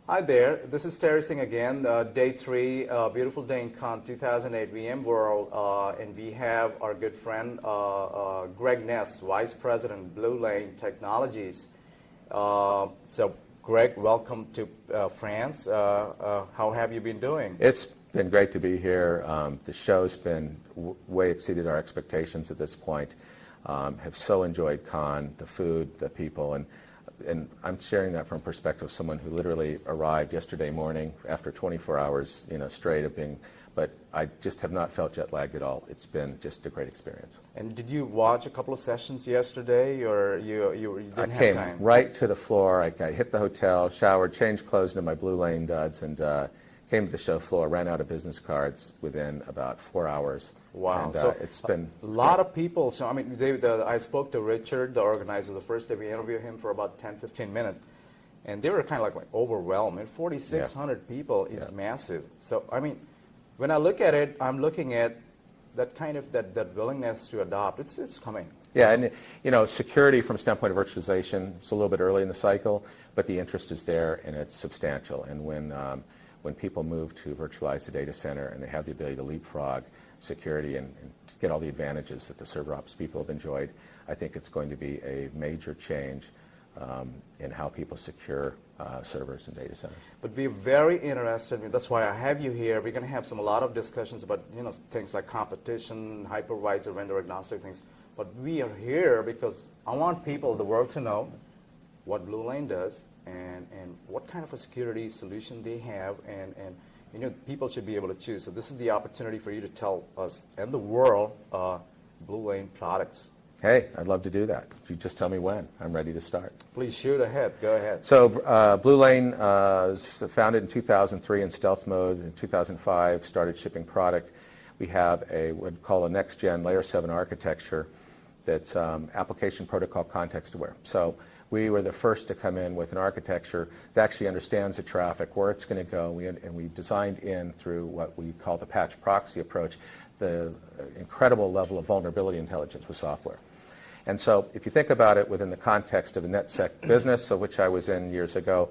Hi there, this is Terry Singh again, day 3, beautiful day in Cannes 2008 VMworld, and we have our good friend Greg Ness, Vice President, Blue Lane Technologies. So Greg, welcome to France. How have you been doing? It's been great to be here. The show's been way exceeded our expectations at this point. Have so enjoyed Cannes, the food, the people, and I'm sharing that from perspective of someone who literally arrived yesterday morning after 24 hours, straight of being, but I just have not felt jet lagged at all. It's been just a great experience. And did you watch a couple of sessions yesterday, or you didn't have time? I came right to the floor. I hit the hotel, showered, changed clothes into my Blue Lane duds, and came to the show floor, ran out of business cards within about 4 hours. Wow. And, so it's been a lot of people. So, I mean, I spoke to Richard, the organizer, the first day. We interviewed him for about 10, 15 minutes. And they were kind of like overwhelmed. And 4,600 people is massive. So, I mean, when I look at it, I'm looking at that kind of that willingness to adopt. It's coming. Yeah, and security from a standpoint of virtualization, it's a little bit early in the cycle, but the interest is there and it's substantial. And when people move to virtualize the data center and they have the ability to leapfrog security and get all the advantages that the server ops people have enjoyed, I think it's going to be a major change in how people secure servers and data centers. But we're very interested. That's why I have you here. We're going to have a lot of discussions about things like competition, hypervisor, vendor agnostic things. But we are here because I want people, the world, to know what Blue Lane does and what kind of a security solution they have, and people should be able to choose. So this is the opportunity for you to tell us and the world Blue Lane products. Hey, I'd love to do that. You just tell me when. I'm ready to start. Please shoot ahead. Go ahead. So Blue Lane was founded in 2003 in stealth mode. In 2005, started shipping product. We have what we call a next-gen Layer 7 architecture that's application protocol context-aware. So we were the first to come in with an architecture that actually understands the traffic, where it's going to go, and we designed in through what we call the patch proxy approach, the incredible level of vulnerability intelligence with software. And so if you think about it within the context of the NetSec business, of which I was in years ago,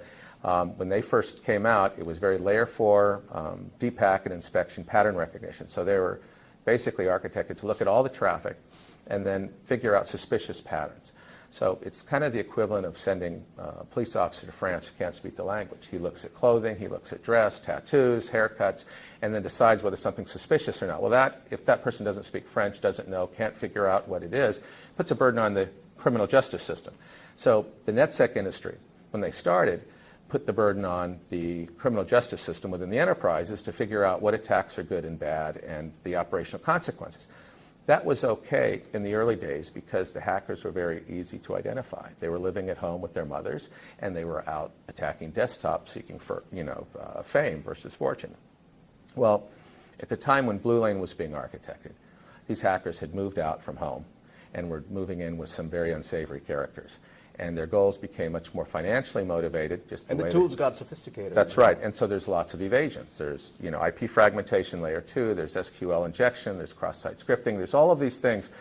when they first came out, it was very layer 4, deep packet inspection, pattern recognition. So they were basically architected to look at all the traffic and then figure out suspicious patterns. So it's kind of the equivalent of sending a police officer to France who can't speak the language. He looks at clothing, he looks at dress, tattoos, haircuts, and then decides whether something's suspicious or not. Well, if that person doesn't speak French, doesn't know, can't figure out what it is, puts a burden on the criminal justice system. So the NetSec industry, when they started, put the burden on the criminal justice system within the enterprises to figure out what attacks are good and bad and the operational consequences. That was okay in the early days because the hackers were very easy to identify. They were living at home with their mothers, and they were out attacking desktops seeking for, fame versus fortune. Well, at the time when Blue Lane was being architected, these hackers had moved out from home and were moving in with some very unsavory characters. And their goals became much more financially motivated. And the tools got sophisticated. That's right. And so there's lots of evasions. There's IP fragmentation layer 2. There's SQL injection. There's cross-site scripting. There's all of these things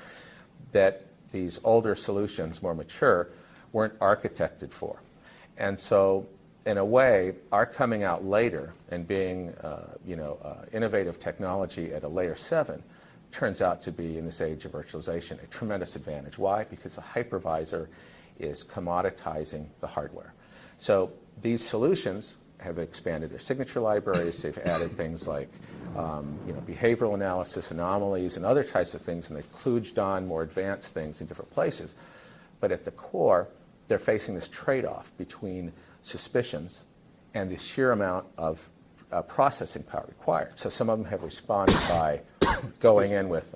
that these older solutions, more mature, weren't architected for. And so in a way, our coming out later and being innovative technology at a layer 7 turns out to be, in this age of virtualization, a tremendous advantage. Why? Because a hypervisor is commoditizing the hardware. So these solutions have expanded their signature libraries. They've added things like behavioral analysis, anomalies, and other types of things, and they've kludged on more advanced things in different places. But at the core, they're facing this trade-off between suspicions and the sheer amount of processing power required. So some of them have responded by going in with,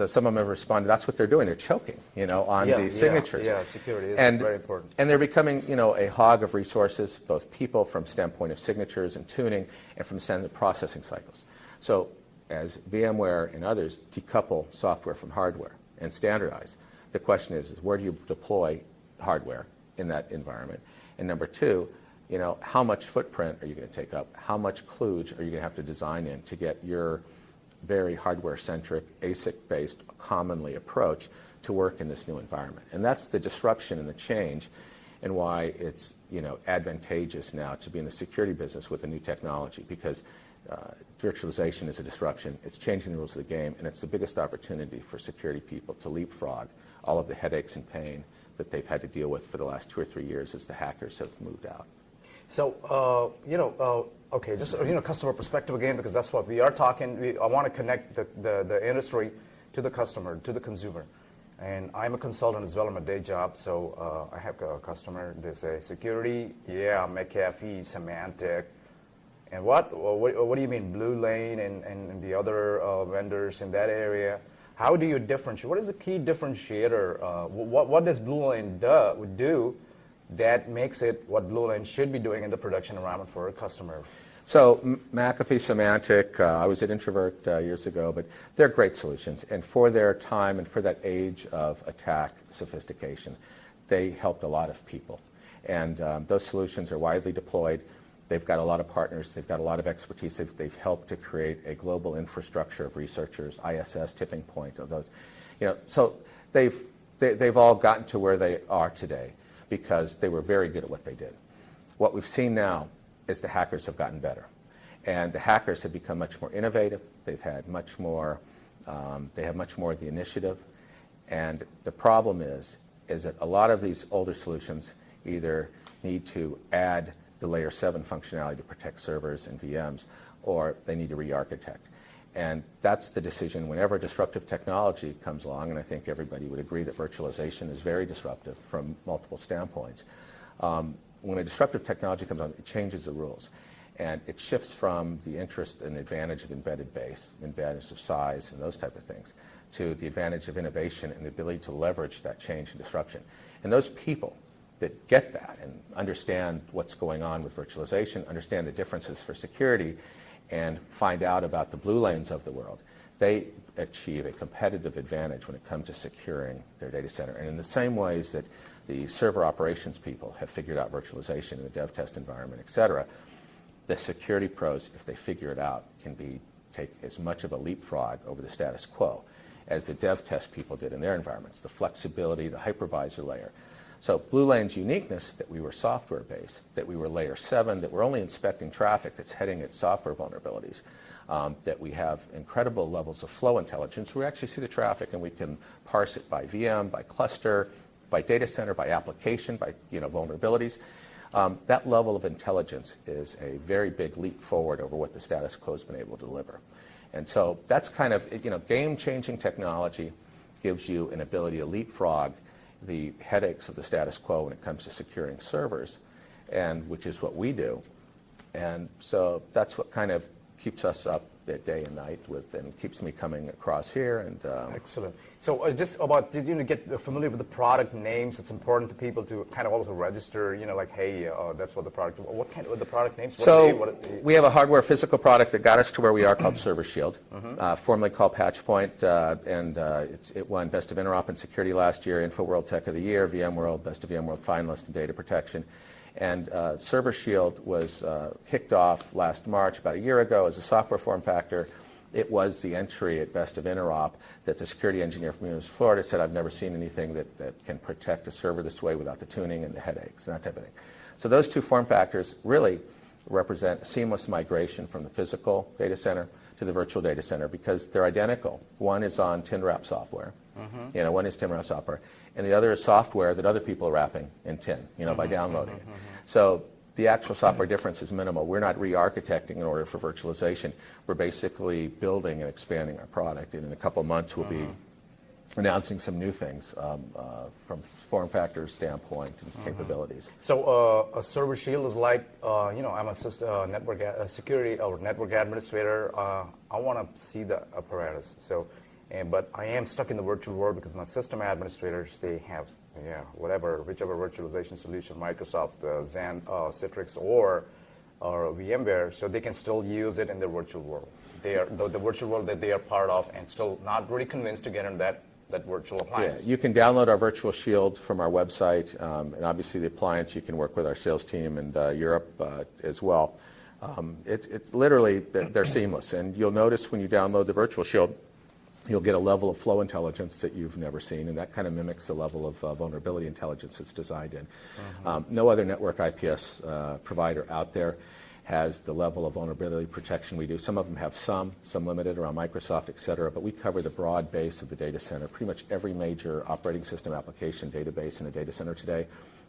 some of them have responded, that's what they're doing, they're choking, on these signatures. Yeah, security is very important. And they're becoming, a hog of resources, both people from standpoint of signatures and tuning, and from the standpoint of processing cycles. So as VMware and others decouple software from hardware and standardize, the question is where do you deploy hardware in that environment? And number two, how much footprint are you going to take up? How much kludge are you going to have to design in to get your very hardware-centric, ASIC-based, commonly approach to work in this new environment? And that's the disruption and the change, and why it's advantageous now to be in the security business with a new technology, because virtualization is a disruption. It's changing the rules of the game, and it's the biggest opportunity for security people to leapfrog all of the headaches and pain that they've had to deal with for the last 2 or 3 years as the hackers have moved out. So, okay, just customer perspective again, because that's what we are talking. I want to connect the industry to the customer, to the consumer. And I'm a consultant as well in my day job, so I have a customer. They say, security, yeah, McAfee, Symantec. And what do you mean, Blue Lane and the other vendors in that area? How do you differentiate? What is the key differentiator? What does Blue Lane do that makes it what Blue Lane should be doing in the production environment for a customer? So McAfee, Symantec, I was at Introvert years ago, but they're great solutions. And for their time and for that age of attack sophistication, they helped a lot of people. And those solutions are widely deployed. They've got a lot of partners. They've got a lot of expertise. They've helped to create a global infrastructure of researchers, ISS, tipping point of those. So they've all gotten to where they are today because they were very good at what they did. What we've seen now is the hackers have gotten better, and the hackers have become much more innovative. They've had much more. They have much more of the initiative, and the problem is that a lot of these older solutions either need to add the layer 7 functionality to protect servers and VMs, or they need to re-architect. And that's the decision whenever disruptive technology comes along, and I think everybody would agree that virtualization is very disruptive from multiple standpoints. When a disruptive technology comes on, it changes the rules. And it shifts from the interest and advantage of embedded base, advantage of size, and those type of things, to the advantage of innovation and the ability to leverage that change and disruption. And those people that get that and understand what's going on with virtualization, understand the differences for security, and find out about the Blue Lanes of the world, they achieve a competitive advantage when it comes to securing their data center. And in the same ways that the server operations people have figured out virtualization in the dev test environment, et cetera, the security pros, if they figure it out, can take as much of a leapfrog over the status quo as the dev test people did in their environments, the flexibility, the hypervisor layer. So Blue Lane's uniqueness, that we were software-based, that we were layer 7, that we're only inspecting traffic that's heading at software vulnerabilities, that we have incredible levels of flow intelligence. We actually see the traffic and we can parse it by VM, by cluster, by data center, by application, by vulnerabilities. That level of intelligence is a very big leap forward over what the status quo has been able to deliver. And so that's kind of, game-changing technology gives you an ability to leapfrog the headaches of the status quo when it comes to securing servers, and which is what we do. And so that's what kind of keeps us up day and night and keeps me coming across here. And excellent. So just about, did you get familiar with the product names? It's important to people to kind of also register, like, hey, that's what the product, what kind of the product names? We have a hardware physical product that got us to where we are called Server Shield, formerly called PatchPoint, and it won Best of Interop and Security last year, InfoWorld Tech of the Year, VMworld, Best of VMworld finalist in data protection. And Server Shield was kicked off last March, about a year ago, as a software form factor. It was the entry at Best of Interop that the security engineer from University of Florida said, I've never seen anything that can protect a server this way without the tuning and the headaches and that type of thing. So those two form factors really represent a seamless migration from the physical data center to the virtual data center because they're identical. One is on tin-wrap software. One is tin-wrap software, and the other is software that other people are wrapping in tin, by downloading it. So the actual software difference is minimal. We're not re-architecting in order for virtualization. We're basically building and expanding our product, and in a couple of months we'll be announcing some new things from form factor standpoint and capabilities. So a Server Shield is like, I'm a network security or network administrator. I want to see the apparatus. But I am stuck in the virtual world because my system administrators, they have, whichever virtualization solution, Microsoft, Xen, Citrix, or VMware, so they can still use it in their virtual world. They are the virtual world that they are part of, and still not really convinced to get in that virtual appliance. Yeah, you can download our Virtual Shield from our website, and obviously the appliance, you can work with our sales team in Europe as well. It's literally, they're seamless, and you'll notice when you download the Virtual Shield, you'll get a level of flow intelligence that you've never seen, and that kind of mimics the level of vulnerability intelligence it's designed in. No other network IPS provider out there has the level of vulnerability protection we do. Some of them have some limited around Microsoft, et cetera, but we cover the broad base of the data center. Pretty much every major operating system application database in a data center today,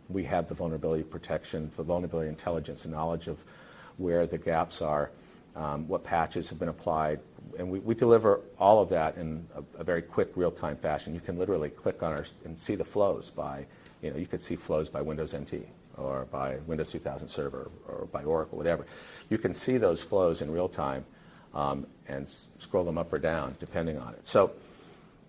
we have the vulnerability protection, the vulnerability intelligence, and knowledge of where the gaps are, what patches have been applied, and we deliver all of that in a very quick, real-time fashion. You can literally click on and see the flows by, you could see flows by Windows NT, or by Windows 2000 Server, or by Oracle, whatever. You can see those flows in real time and scroll them up or down, depending on it. So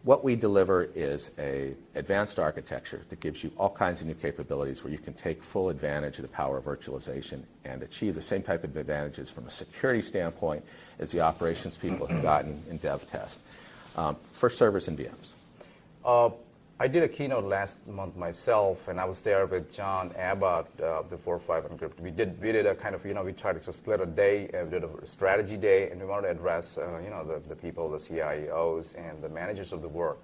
what we deliver is a advanced architecture that gives you all kinds of new capabilities where you can take full advantage of the power of virtualization and achieve the same type of advantages from a security standpoint as the operations people have gotten in dev test. For servers and VMs. I did a keynote last month myself, and I was there with John Abbott, the 4.5 Encrypt. We did a kind of, we tried to split a day, we did a strategy day, and we wanted to address, the people, the CIOs, and the managers of the work.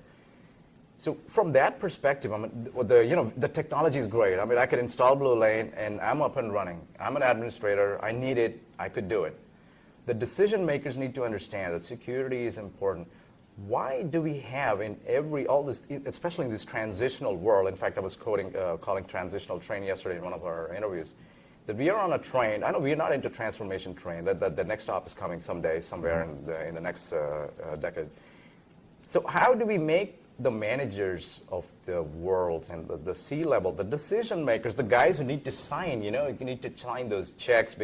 So from that perspective, the technology is great. I mean, I could install Blue Lane, and I'm up and running. I'm an administrator. I need it. I could do it. The decision makers need to understand that security is important. Why do we have all this, especially in this transitional world? In fact, I was calling transitional train yesterday in one of our interviews, that we are on a train. I know we are not into transformation train. That the next stop is coming someday, somewhere in the next decade. So how do we make the managers of the world and the C-level, the decision makers, the guys who need to sign, you need to sign those checks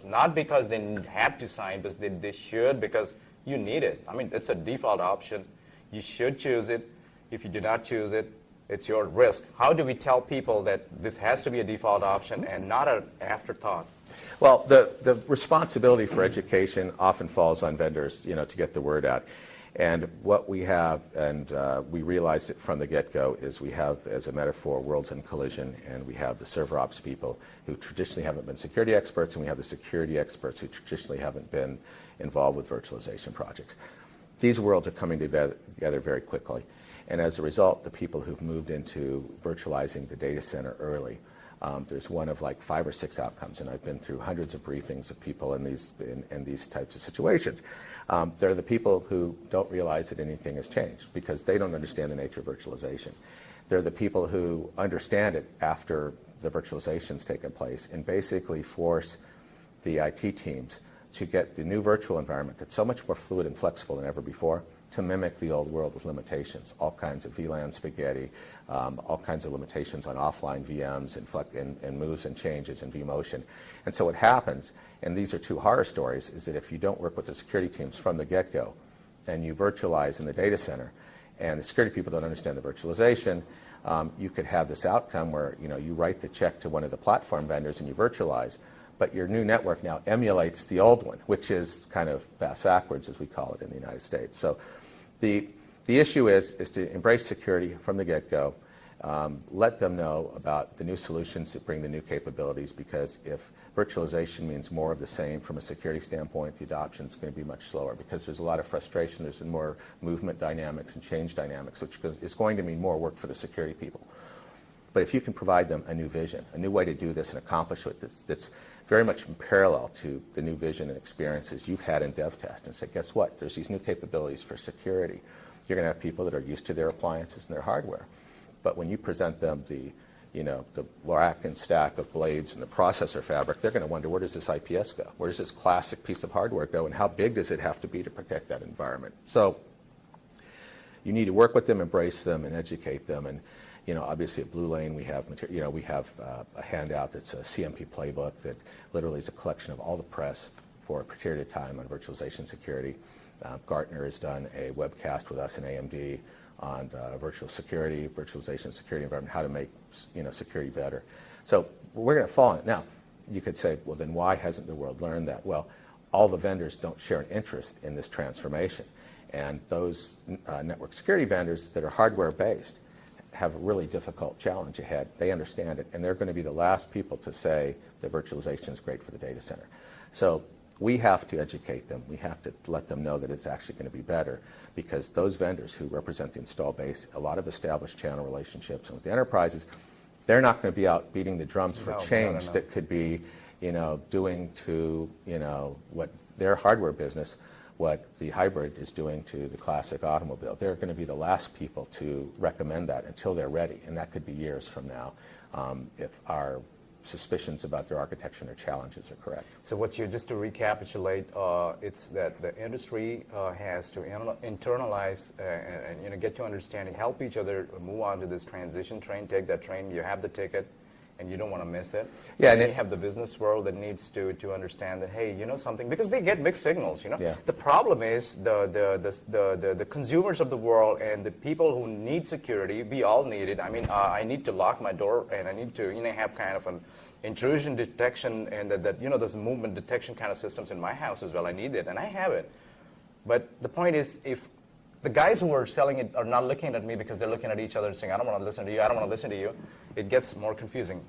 not because they have to sign, but they should, because you need it. I mean, it's a default option. You should choose it. If you do not choose it, it's your risk. How do we tell people that this has to be a default option and not an afterthought? Well, the responsibility for education often falls on vendors, to get the word out. And what we have, and we realized it from the get-go, is we have, as a metaphor, worlds in collision, and we have the server ops people who traditionally haven't been security experts, and we have the security experts who traditionally haven't been involved with virtualization projects. These worlds are coming together very quickly, and as a result, the people who've moved into virtualizing the data center early, there's one of like 5 or 6 outcomes, and I've been through hundreds of briefings of people in these types of situations. They're the people who don't realize that anything has changed because they don't understand the nature of virtualization. They're the people who understand it after the virtualization's taken place and basically force the IT teams to get the new virtual environment that's so much more fluid and flexible than ever before to mimic the old world with limitations, all kinds of VLAN spaghetti, all kinds of limitations on offline VMs and moves and changes in vMotion. And so what happens, and these are 2 horror stories, is that if you don't work with the security teams from the get-go and you virtualize in the data center and the security people don't understand the virtualization, you could have this outcome where you write the check to one of the platform vendors and you virtualize, but your new network now emulates the old one, which is kind of backwards, as we call it in the United States. So the issue is to embrace security from the get-go, let them know about the new solutions that bring the new capabilities, because if virtualization means more of the same from a security standpoint, the adoption is going to be much slower because there's a lot of frustration, there's more movement dynamics and change dynamics, which is going to mean more work for the security people. But if you can provide them a new vision, a new way to do this and accomplish it that's very much in parallel to the new vision and experiences you've had in dev test, and say, guess what? There's these new capabilities for security. You're going to have people that are used to their appliances and their hardware. But when you present them the rack and stack of blades and the processor fabric, they're going to wonder, where does this IPS go? Where does this classic piece of hardware go? And how big does it have to be to protect that environment? So you need to work with them, embrace them, and educate them. And obviously at Blue Lane we have a handout that's a CMP playbook that literally is a collection of all the press for a period of time on virtualization security. Gartner has done a webcast with us in AMD on virtualization security environment, how to make security better. So we're going to fall on it. Now, you could say, well, then why hasn't the world learned that? Well, all the vendors don't share an interest in this transformation. And those network security vendors that are hardware-based have a really difficult challenge ahead. They understand it, and they're going to be the last people to say that virtualization is great for the data center. So We have to educate them. We have to let them know that it's actually going to be better, because those vendors who represent the install base, a lot of established channel relationships, and with the enterprises, they're not going to be out beating the drums for change that could be, doing to, what their hardware business, what the hybrid is doing to the classic automobile. They're going to be the last people to recommend that until they're ready, and that could be years from now if our suspicions about their architecture and their challenges are correct. So just to recapitulate, it's that the industry has to internalize and get to understanding, help each other move on to this transition train, take that train, you have the ticket, and you don't want to miss it. Yeah, and you have the business world that needs to understand that, hey, something, because they get mixed signals. Yeah. The problem is the consumers of the world and the people who need security. We all need it. I mean, I need to lock my door, and I need to have kind of an intrusion detection, and those movement detection kind of systems in my house as well. I need it, and I have it. But the point is, if the guys who are selling it are not looking at me because they're looking at each other and saying, I don't want to listen to you, I don't want to listen to you, it gets more confusing.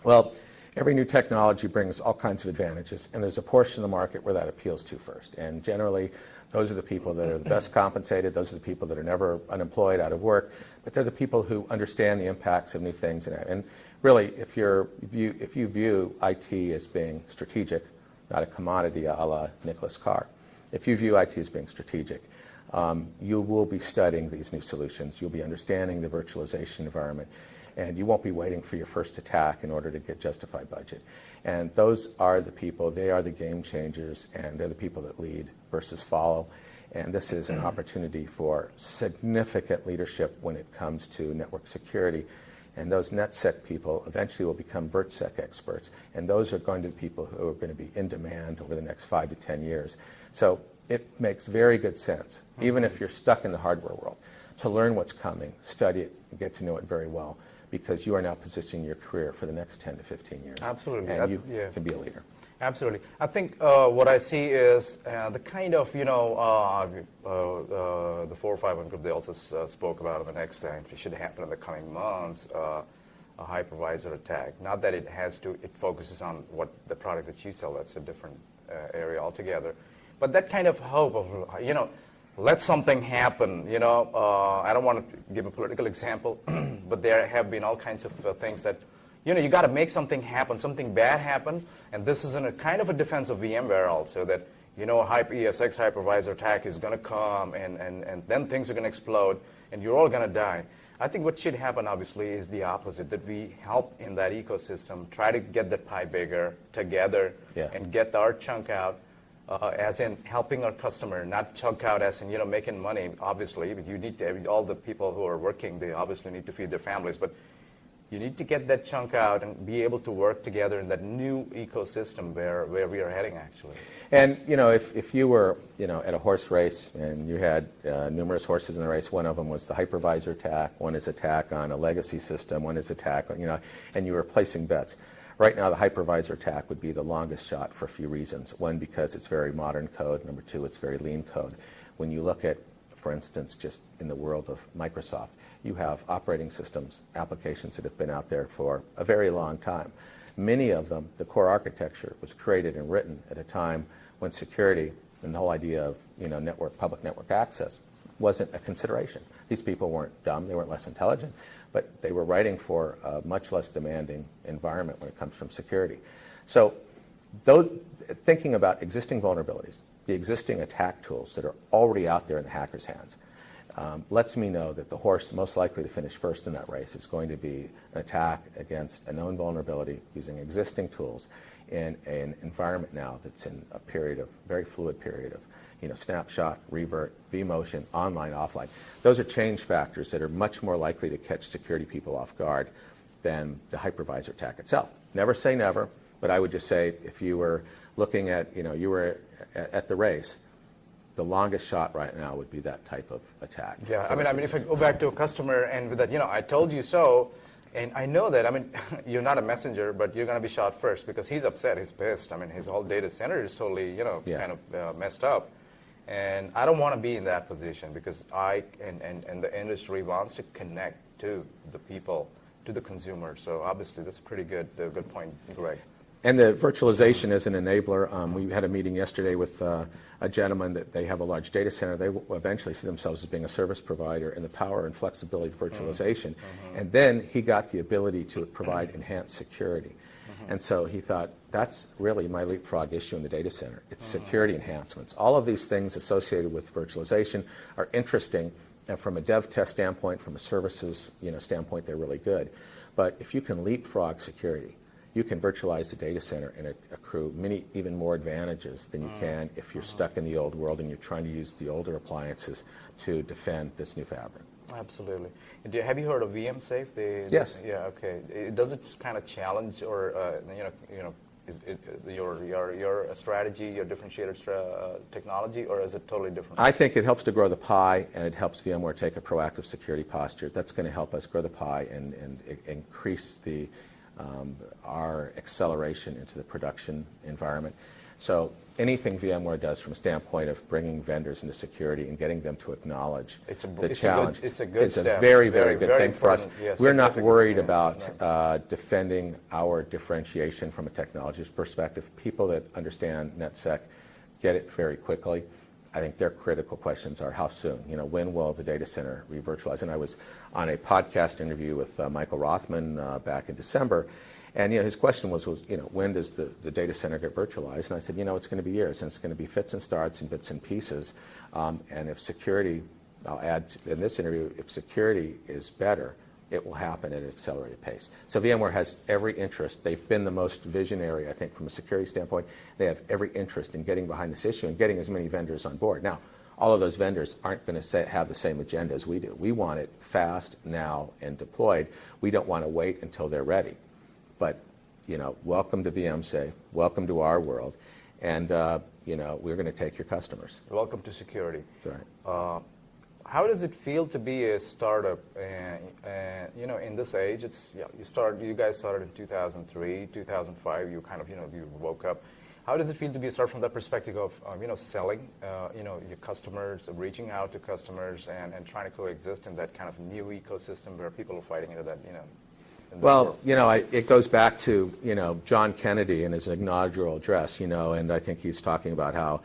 Well, every new technology brings all kinds of advantages, and there's a portion of the market where that appeals to first. And generally, those are the people that are the best compensated, those are the people that are never unemployed, out of work, but they're the people who understand the impacts of new things. And really, if you view IT as being strategic, not a commodity a la Nicholas Carr, if you view IT as being strategic, you will be studying these new solutions. You'll be understanding the virtualization environment, and you won't be waiting for your first attack in order to get justified budget. And those are the people, they are the game changers, and they're the people that lead versus follow. And this is an opportunity for significant leadership when it comes to network security. And those NetSec people eventually will become VertSec experts. And those are going to be people who are going to be in demand over the next 5 to 10 years. So it makes very good sense, even if you're stuck in the hardware world, to learn what's coming, study it, and get to know it very well, because you are now positioning your career for the next 10 to 15 years. Absolutely. And you can be a leader. Absolutely. I think what I see is the kind of, the 451 group, they also spoke about in the next time, it should happen in the coming months, a hypervisor attack. Not that it focuses on what the product that you sell, that's a different area altogether. But that kind of hope of, let something happen, I don't want to give a political example, but there have been all kinds of things that, you got to make something happen, something bad happen, and this is a kind of a defense of VMware also, that, ESX hypervisor attack is going to come, and then things are going to explode, and you're all going to die. I think what should happen, obviously, is the opposite, that we help in that ecosystem, try to get that pie bigger together, and get our chunk out, as in helping our customer, not chunk out as in, making money, obviously. You need to, all the people who are working, they obviously need to feed their families, but you need to get that chunk out and be able to work together in that new ecosystem where we are heading, actually. And, if you were, at a horse race and you had numerous horses in the race, one of them was the hypervisor attack, one is attack on a legacy system, one is attack, and you were placing bets. Right now, the hypervisor attack would be the longest shot for a few reasons. One, because it's very modern code. Number two, it's very lean code. When you look at, for instance, just in the world of Microsoft, you have operating systems, applications that have been out there for a very long time. Many of them, the core architecture was created and written at a time when security and the whole idea of public network access wasn't a consideration. These people weren't dumb, they weren't less intelligent, but they were writing for a much less demanding environment when it comes from security. So thinking about existing vulnerabilities, the existing attack tools that are already out there in the hacker's hands, lets me know that the horse most likely to finish first in that race is going to be an attack against a known vulnerability using existing tools in an environment now that's in a very fluid period of snapshot, revert, vMotion, online, offline. Those are change factors that are much more likely to catch security people off guard than the hypervisor attack itself. Never say never, but I would just say if you were looking at, you were at the race, the longest shot right now would be that type of attack. Yeah, I mean, if I go back to a customer and with that, I told you so, and I know that, you're not a messenger, but you're going to be shot first because he's upset, he's pissed. His whole data center is totally, kind of messed up. And I don't want to be in that position because and the industry wants to connect to the people, to the consumer. So obviously that's a pretty good point, Greg. And the virtualization is an enabler. We had a meeting yesterday with a gentleman that they have a large data center. They will eventually see themselves as being a service provider, and the power and flexibility of virtualization. And then he got the ability to provide enhanced security. And so he thought, that's really my leapfrog issue in the data center. It's security enhancements. All of these things associated with virtualization are interesting, and from a dev test standpoint, from a services standpoint, they're really good. But if you can leapfrog security, you can virtualize the data center and accrue many, even more advantages than you can if you're stuck in the old world and you're trying to use the older appliances to defend this new fabric. Absolutely. Have you heard of VM Safe? Yes. Yeah. Okay. Does it kind of challenge, or is it your strategy, your differentiated technology, or is it totally different? I think it helps to grow the pie, and it helps VMware take a proactive security posture. That's going to help us grow the pie and increase our acceleration into the production environment. So anything VMware does from a standpoint of bringing vendors into security and getting them to acknowledge the challenge it's a good step. a very, very good thing for us. Yes, we're not worried about defending our differentiation from a technology perspective. People that understand NetSec get it very quickly. I think their critical questions are how soon, when will the data center re-virtualize? And I was on a podcast interview with Michael Rothman back in December, and his question was when does the data center get virtualized? And I said, it's going to be years, and it's going to be fits and starts and bits and pieces. And if security, I'll add in this interview, if security is better, it will happen at an accelerated pace. So VMware has every interest. They've been the most visionary, I think, from a security standpoint. They have every interest in getting behind this issue and getting as many vendors on board. Now, all of those vendors aren't going to have the same agenda as we do. We want it fast, now, and deployed. We don't want to wait until they're ready. But, welcome to VM Safe. Welcome to our world. And, we're going to take your customers. Welcome to security. That's right. How does it feel to be a startup? In this age, you guys started in 2003, 2005. You kind of, you woke up. How does it feel to be a startup from that perspective of, selling, your customers, reaching out to customers, and trying to coexist in that kind of new ecosystem where people are fighting into that, Well, it goes back to, John Kennedy in his inaugural address, and I think he's talking about how,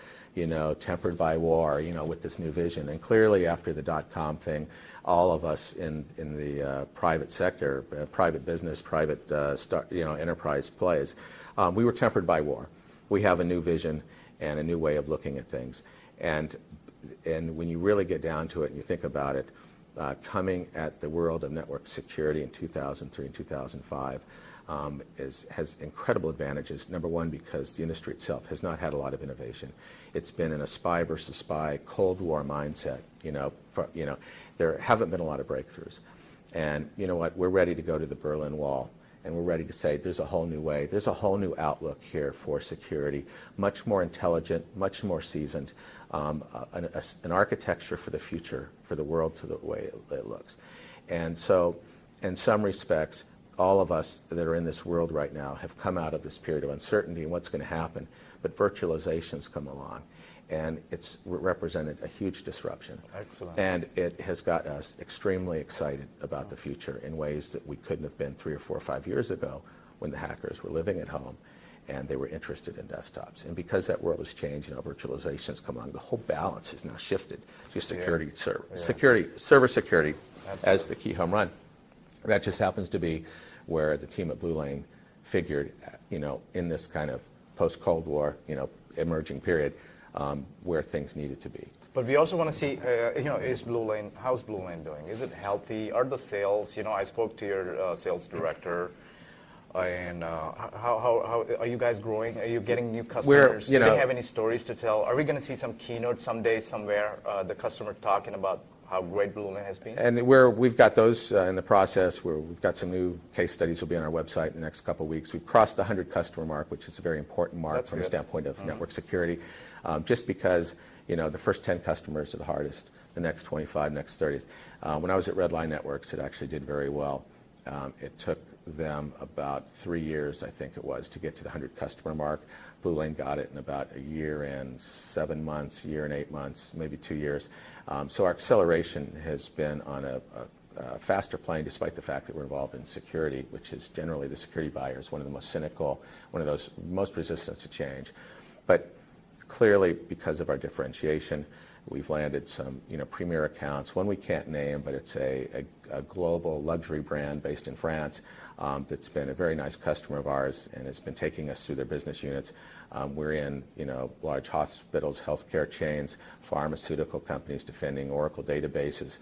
tempered by war, with this new vision. And clearly after the dot-com thing, all of us in the private sector, private business, private enterprise plays, we were tempered by war. We have a new vision and a new way of looking at things. And when you really get down to it and you think about it, coming at the world of network security in 2003 and 2005 has incredible advantages. Number one, because the industry itself has not had a lot of innovation. It's been in a spy versus spy Cold War mindset. There haven't been a lot of breakthroughs. And you know what? We're ready to go to the Berlin Wall. And we're ready to say there's a whole new way. There's a whole new outlook here for security, much more intelligent, much more seasoned, an architecture for the future, for the world to the way it looks. And so, in some respects, all of us that are in this world right now have come out of this period of uncertainty and what's going to happen. But virtualization's come along, and it's represented a huge disruption. Excellent. And it has got us extremely excited about the future in ways that we couldn't have been 3 or 4 or 5 years ago when the hackers were living at home and they were interested in desktops. And because that world has changed, virtualization has come along, the whole balance has now shifted to security, server security as the key home run. That just happens to be where the team at Blue Lane figured, in this kind of post-Cold War, emerging period, where things needed to be. But we also want to see, how's Blue Lane doing? Is it healthy? Are the sales, I spoke to your sales director, and how are you guys growing? Are you getting new customers? Do they have any stories to tell? Are we going to see some keynote someday, somewhere, the customer talking about how great Blue Lane has been? And we've got those in the process. We've got some new case studies will be on our website in the next couple of weeks. We've crossed the 100 customer mark, which is a very important mark from a standpoint of network security, just because the first 10 customers are the hardest, the next 25, next 30. When I was at Redline Networks, it actually did very well. It took them about 3 years, I think it was, to get to the 100 customer mark. Blue Lane got it in about a year and 7 months, year and 8 months, maybe 2 years. So our acceleration has been on a faster plane, despite the fact that we're involved in security, which is generally the security buyer is one of the most cynical, one of those most resistant to change. But clearly, because of our differentiation, we've landed some premier accounts. One we can't name, but it's a global luxury brand based in France that's been a very nice customer of ours and has been taking us through their business units. We're in large hospitals, healthcare chains, pharmaceutical companies defending Oracle databases.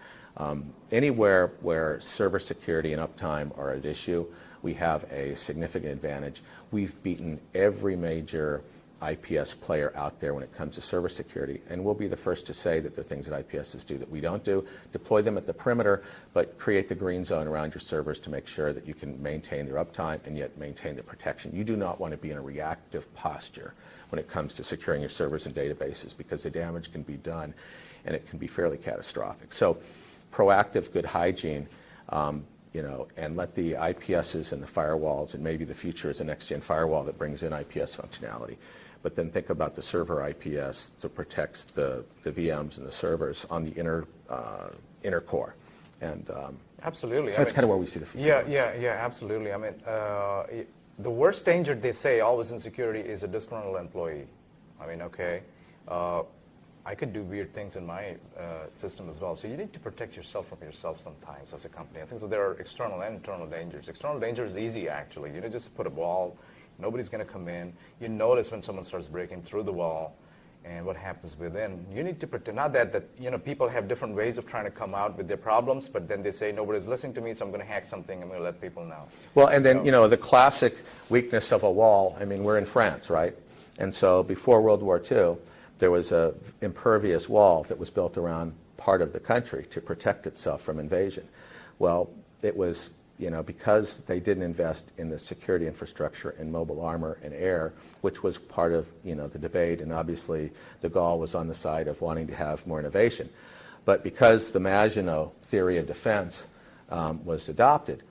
Anywhere where server security and uptime are at issue, we have a significant advantage. We've beaten every major IPS player out there when it comes to server security, and we'll be the first to say that there are things that IPSs do that we don't do. Deploy them at the perimeter, but create the green zone around your servers to make sure that you can maintain their uptime and yet maintain the protection. You do not want to be in a reactive posture when it comes to securing your servers and databases, because the damage can be done and it can be fairly catastrophic. So proactive good hygiene, and let the IPSs and the firewalls, and maybe the future is a next-gen firewall that brings in IPS functionality. But then think about the server IPS that protects the VMs and the servers on the inner core. And absolutely, that's kind of where we see the future. Yeah, absolutely. I mean, the worst danger they say always in security is a disgruntled employee. I mean, okay, I could do weird things in my system as well. So you need to protect yourself from yourself sometimes as a company. I think so. There are external and internal dangers. External danger is easy, actually. Just put a wall. Nobody's going to come in. You notice when someone starts breaking through the wall and what happens within. You need to protect. Not that people have different ways of trying to come out with their problems, but then they say, nobody's listening to me, so I'm going to hack something. I'm going to let people know. Well, and then, the classic weakness of a wall, I mean, we're in France, right? And so before World War II, there was an impervious wall that was built around part of the country to protect itself from invasion. Well, it was, because they didn't invest in the security infrastructure and mobile armor and air, which was part of, the debate, and obviously de Gaulle was on the side of wanting to have more innovation. But because the Maginot theory of defense was adopted,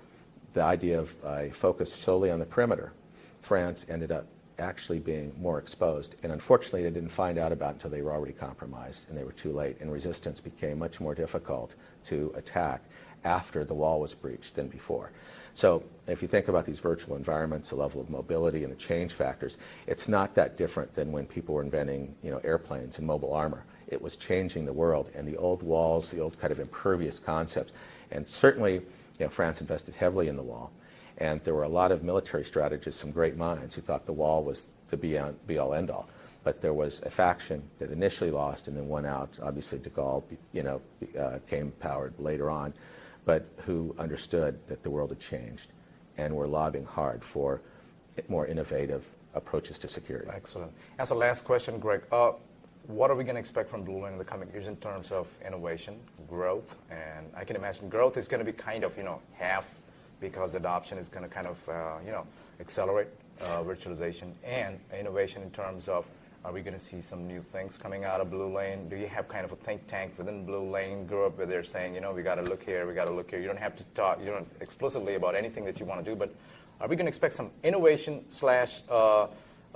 the idea of a focus solely on the perimeter, France ended up actually being more exposed. And unfortunately, they didn't find out about it until they were already compromised and they were too late. And resistance became much more difficult to attack after the wall was breached than before. So if you think about these virtual environments, the level of mobility and the change factors, it's not that different than when people were inventing airplanes and mobile armor. It was changing the world, and the old walls, the old kind of impervious concepts. And certainly, France invested heavily in the wall. And there were a lot of military strategists, some great minds, who thought the wall was the be-all, end-all. But there was a faction that initially lost and then won out. Obviously, de Gaulle, came powered later on, but who understood that the world had changed and were lobbying hard for more innovative approaches to security. Excellent. As a last question, Greg, what are we going to expect from Blue Lane in the coming years in terms of innovation, growth? And I can imagine growth is going to be kind of, half, because adoption is going to kind of, accelerate virtualization, and innovation in terms of, are we going to see some new things coming out of Blue Lane? Do you have kind of a think tank within Blue Lane group where they're saying, we got to look here, we got to look here. You don't have to talk, explicitly about anything that you want to do, but are we going to expect some innovation slash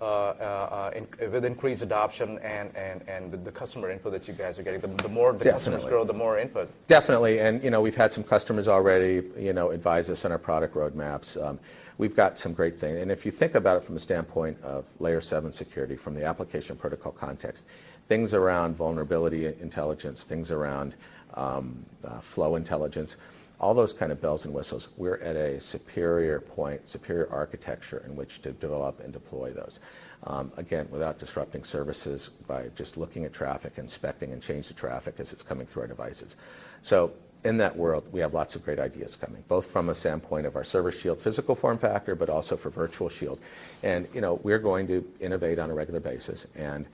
with increased adoption and the customer input that you guys are getting? The more the customers grow, the more input. Definitely, and we've had some customers already advise us on our product roadmaps. We've got some great things, and if you think about it from the standpoint of layer 7 security, from the application protocol context, things around vulnerability intelligence, things around flow intelligence, all those kind of bells and whistles, we're at a superior point, superior architecture in which to develop and deploy those. Again, without disrupting services, by just looking at traffic, inspecting and change the traffic as it's coming through our devices. So in that world, we have lots of great ideas coming, both from a standpoint of our Server Shield physical form factor, but also for Virtual Shield. And we're going to innovate on a regular basis. And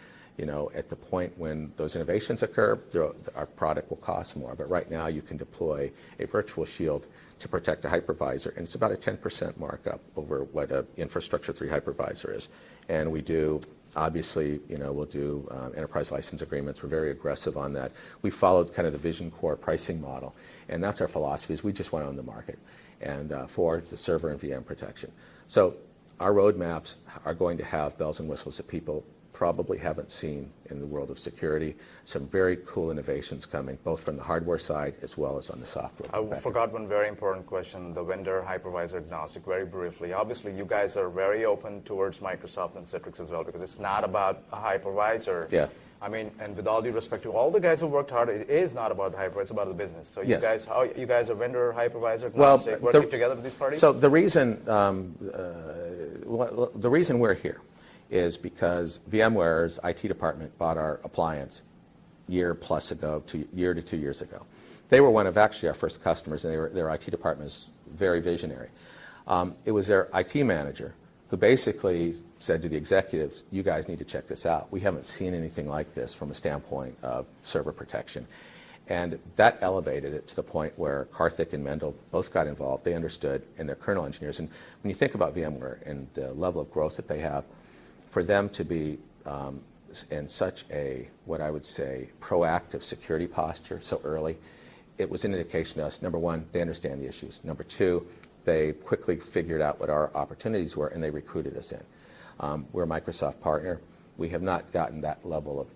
at the point when those innovations occur, our product will cost more. But right now, you can deploy a Virtual Shield to protect a hypervisor, and it's about a 10% markup over what an Infrastructure 3 hypervisor is. And we do, obviously, we'll do enterprise license agreements. We're very aggressive on that. We followed kind of the Vision Core pricing model, and that's our philosophy, is we just want to own the market and for the server and VM protection. So our roadmaps are going to have bells and whistles that people probably haven't seen in the world of security. Some very cool innovations coming, both from the hardware side as well as on the software. I forgot one very important question, the vendor hypervisor agnostic, very briefly. Obviously, you guys are very open towards Microsoft and Citrix as well, because it's not about a hypervisor. Yeah. I mean, and with all due respect to all the guys who worked hard, it is not about the hypervisor, it's about the business. So you Yes. you guys are vendor hypervisor agnostic, working together with these parties? So the reason we're here is because VMware's IT department bought our appliance year to 2 years ago. They were one of actually our first customers, and their IT department is very visionary. It was their IT manager who basically said to the executives, you guys need to check this out. We haven't seen anything like this from a standpoint of server protection. And that elevated it to the point where Karthik and Mendel both got involved. They understood, and they're kernel engineers. And when you think about VMware and the level of growth that they have, for them to be in such a, what I would say, proactive security posture so early, it was an indication to us, number one, they understand the issues. Number two, they quickly figured out what our opportunities were, and they recruited us in. We're a Microsoft partner. We have not gotten that level of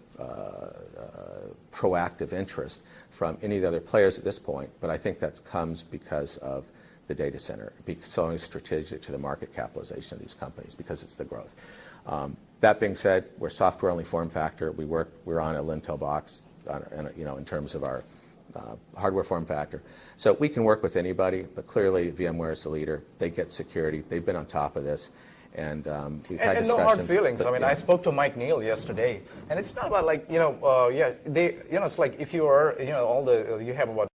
proactive interest from any of the other players at this point, but I think that comes because of the data center, being so strategic to the market capitalization of these companies, because it's the growth. That being said, we're software-only form factor. We're on a Lintel box, in terms of our hardware form factor. So we can work with anybody, but clearly VMware is the leader. They get security. They've been on top of this. And we've had discussions. No hard feelings. But, I mean, yeah. I spoke to Mike Neal yesterday, and it's not about like, it's like if you are, all you have about